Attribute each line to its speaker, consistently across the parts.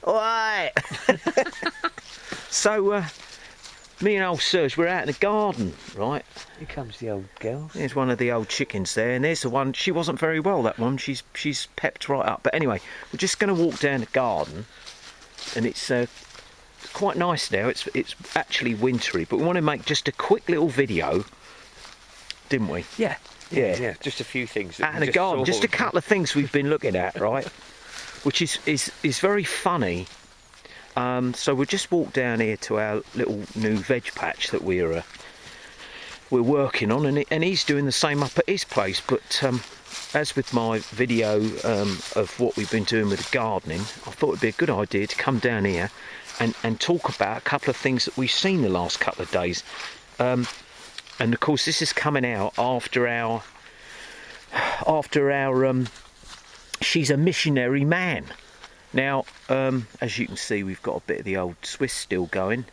Speaker 1: Alright! So, me and old Serge, we're out in the garden, right?
Speaker 2: Here comes the old girl.
Speaker 1: There's one of the old chickens there, and there's the one. She wasn't very well, that one. She's pepped right up. But anyway, we're just going to walk down the garden, and it's quite nice now. It's actually wintry, but we want to make just a quick little video, didn't we?
Speaker 2: Yeah. Just a few things.
Speaker 1: Out in the garden, just a couple of things we've been looking at, right? Which is very funny. So we'll just walk down here to our little new veg patch that we're working on, and he's doing the same up at his place. But as with my video of what we've been doing with the gardening, I thought it'd be a good idea to come down here and talk about a couple of things that we've seen the last couple of days. And of course, this is coming out after our She's a Missionary Man. Now, as you can see, we've got a bit of the old Swiss still going.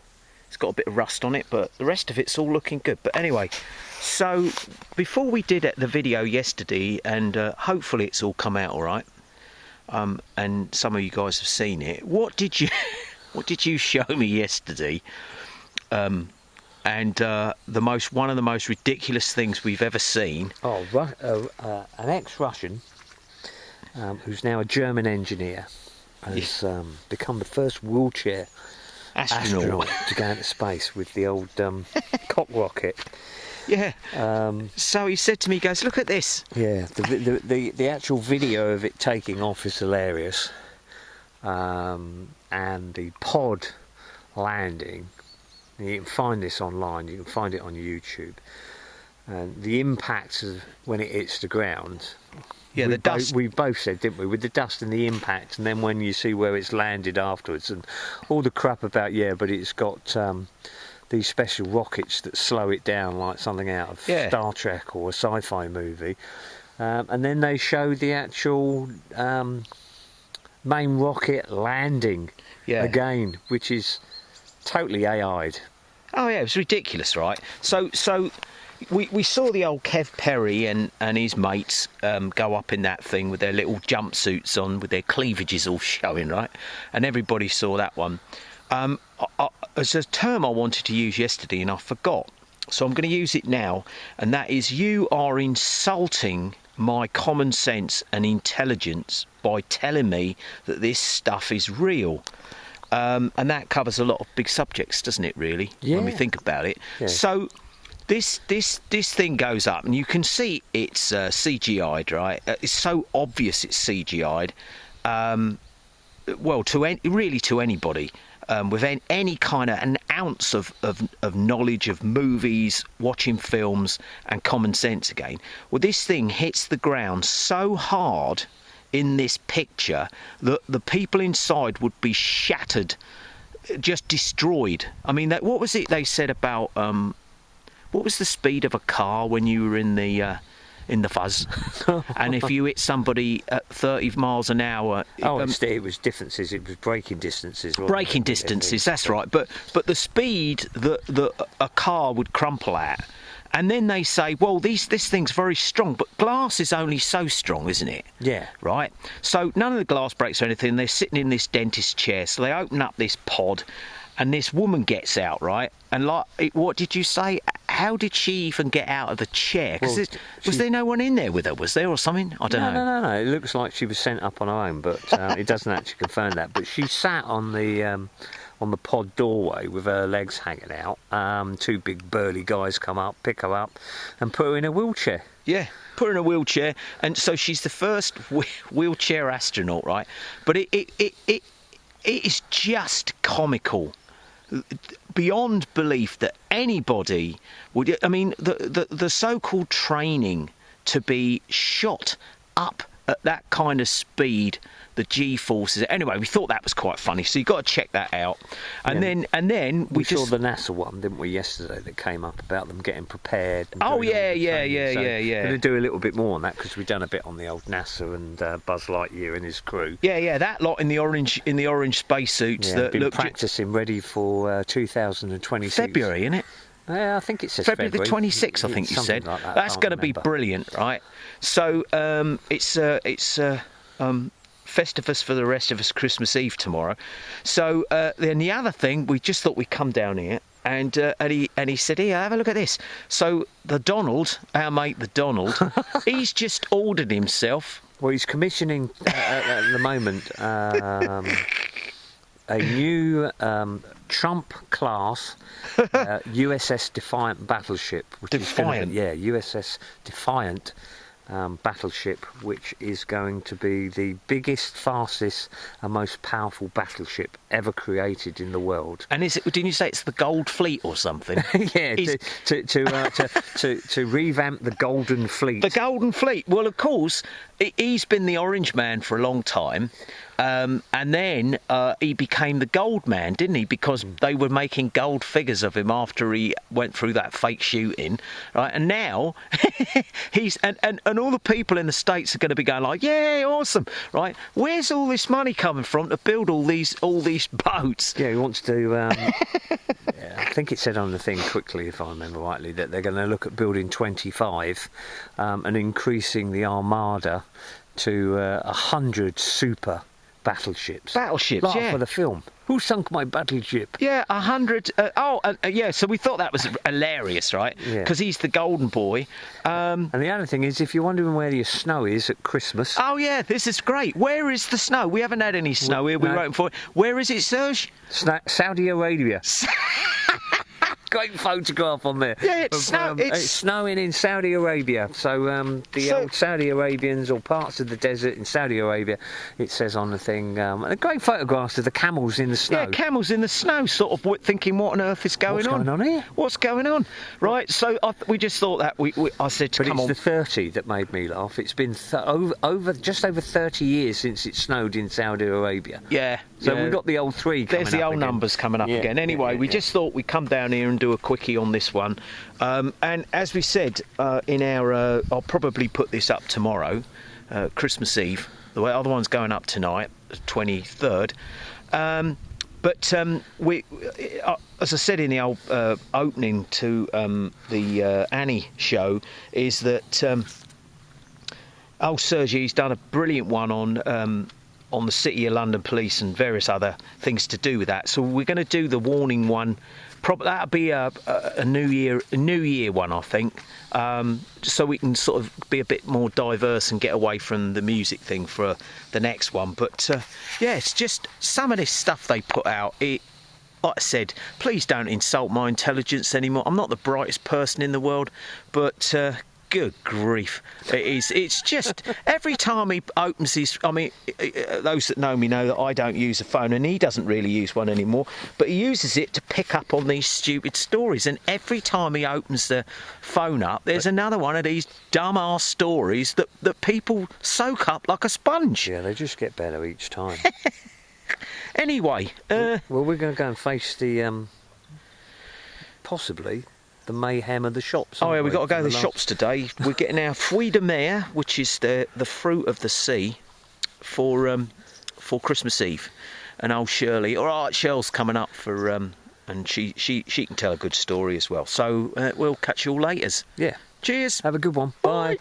Speaker 1: It's got a bit of rust on it, but the rest of it's all looking good. But anyway, so before we did the video yesterday, and hopefully it's all come out all right, and some of you guys have seen it. What did you show me yesterday? And one of the most ridiculous things we've ever seen.
Speaker 2: An ex-Russian who's now a German engineer has become the first wheelchair astronaut to go into space with the old cock rocket.
Speaker 1: Yeah. So he said to me, he goes, "Look at this."
Speaker 2: Yeah. The actual video of it taking off is hilarious, and the pod landing. You can find this online. You can find it on YouTube. And the impact of when it hits the ground.
Speaker 1: Yeah, the dust.
Speaker 2: We both said, didn't we, with the dust and the impact, and then when you see where it's landed afterwards, and all the crap about but it's got these special rockets that slow it down like something out of Star Trek or a sci-fi movie, and then they show the actual main rocket landing again, which is totally AI'd.
Speaker 1: Oh yeah, it was ridiculous, right? So we saw the old Kev Perry and his mates go up in that thing with their little jumpsuits on, with their cleavages all showing, right? And everybody saw that one. There's a term I wanted to use yesterday and I forgot, so I'm going to use it now, and that is, you are insulting my common sense and intelligence by telling me that this stuff is real. And that covers a lot of big subjects, doesn't it, really, when we think about it? Yeah. So this thing goes up, and you can see it's CGI'd, right? It's so obvious it's CGI'd. Well, to anybody with any kind of an ounce of knowledge of movies, watching films, and common sense again. Well, this thing hits the ground so hard in this picture that the people inside would be shattered, just destroyed. I mean, what was it they said about what was the speed of a car when you were in the fuzz? And if you hit somebody at 30 miles an hour,
Speaker 2: it was differences. It was braking distances.
Speaker 1: Braking distances. That's right. But the speed that a car would crumple at. And then they say, well, this thing's very strong, but glass is only so strong, isn't it?
Speaker 2: Yeah.
Speaker 1: Right? So none of the glass breaks or anything. They're sitting in this dentist chair, so they open up this pod, and this woman gets out, right? And what did you say? How did she even get out of the chair? Because was there no one in there with her? Was there, or something? I don't know.
Speaker 2: No. It looks like she was sent up on her own, but it doesn't actually confirm that. But she sat on the pod doorway with her legs hanging out. Two big burly guys come up, pick her up, and put her in a wheelchair.
Speaker 1: Yeah, put her in a wheelchair, and so she's the first wheelchair astronaut, right? But it is just comical, beyond belief that anybody would. I mean, the so-called training to be shot up at that kind of speed, the G-forces. Anyway, we thought that was quite funny, so you've got to check that out. And then we
Speaker 2: saw the NASA one, didn't we, yesterday, that came up about them getting prepared. And
Speaker 1: yeah.
Speaker 2: We're going to do a little bit more on that, because we've done a bit on the old NASA and Buzz Lightyear and his crew.
Speaker 1: Yeah, that lot in the orange spacesuits that
Speaker 2: been
Speaker 1: look
Speaker 2: practicing ready for 2026.
Speaker 1: February, isn't it?
Speaker 2: Yeah, I think it says
Speaker 1: February the 26th. I think you said. Like that. That's going to be brilliant, right? So it's Festivus for the rest of us Christmas Eve tomorrow. So then the other thing, we just thought we'd come down here. And he said, here, have a look at this. So the Donald, our mate the Donald, he's just ordered himself.
Speaker 2: Well, he's commissioning at the moment a new Trump class USS Defiant battleship.
Speaker 1: Defiant?
Speaker 2: USS Defiant battleship, which is going to be the biggest, fastest and most powerful battleship ever created in the world.
Speaker 1: And didn't you say it's the Gold Fleet or something?
Speaker 2: Yeah, to revamp the Golden Fleet.
Speaker 1: The Golden Fleet. Well, of course, he's been the Orange Man for a long time. And then he became the Gold Man, didn't he? Because they were making gold figures of him after he went through that fake shooting, right? And now he's and all the people in the States are going to be going like, "Yeah, awesome, right? Where's all this money coming from to build all these boats?"
Speaker 2: Yeah, he wants to. Yeah, I think it said on the thing quickly, if I remember rightly, that they're going to look at building 25 and increasing the armada to 100 super battleships.
Speaker 1: Battleships, yeah.
Speaker 2: For the film. Who sunk my battleship?
Speaker 1: Yeah, 100. Yeah. So we thought that was hilarious, right? Because he's the golden boy.
Speaker 2: And the other thing is, if you're wondering where your snow is at Christmas.
Speaker 1: Oh yeah, this is great. Where is the snow? We haven't had any snow here. We wrote for it. Where is it, Serge?
Speaker 2: Saudi Arabia. Great photograph on there.
Speaker 1: Yeah, it's
Speaker 2: snowing in Saudi Arabia. So old Saudi Arabians, or parts of the desert in Saudi Arabia, it says on the thing. And great photographs of the camels in the snow.
Speaker 1: Yeah, camels in the snow, sort of thinking, what on earth is going on?
Speaker 2: What's going on here?
Speaker 1: What's going on? Right, so we just thought that I said to come on.
Speaker 2: But it's the 30 that made me laugh. It's been just over 30 years since it snowed in Saudi Arabia.
Speaker 1: Yeah.
Speaker 2: So we've got the old 3 coming
Speaker 1: There's the
Speaker 2: up
Speaker 1: old
Speaker 2: again.
Speaker 1: numbers coming up again. Anyway, we just thought we'd come down here and do a quickie on this one. And as we said in our... I'll probably put this up tomorrow, Christmas Eve. The other one's going up tonight, 23rd. But we, as I said in the old opening to the Annie show, is that old Sergio's done a brilliant one on the City of London Police and various other things to do with that. So we're going to do the warning one. That'll be a New Year one, I think. So we can sort of be a bit more diverse and get away from the music thing for the next one. But yeah, it's just some of this stuff they put out. Like I said, please don't insult my intelligence anymore. I'm not the brightest person in the world, but good grief, it is. It's just every time he opens his... I mean, those that know me know that I don't use a phone, and he doesn't really use one anymore, but he uses it to pick up on these stupid stories, and every time he opens the phone up, there's another one of these dumb-ass stories that people soak up like a sponge.
Speaker 2: Yeah, they just get better each time.
Speaker 1: Anyway...
Speaker 2: well, we're going to go and face the... possibly... the mayhem of the shops.
Speaker 1: Oh yeah, we've got to go to the shops today. We're getting our fruit de mer, which is the fruit of the sea, for Christmas Eve. And old Shirley, all right, Shirley's coming up for and she can tell a good story as well. So we'll catch you all later.
Speaker 2: Yeah.
Speaker 1: Cheers.
Speaker 2: Have a good one. Bye.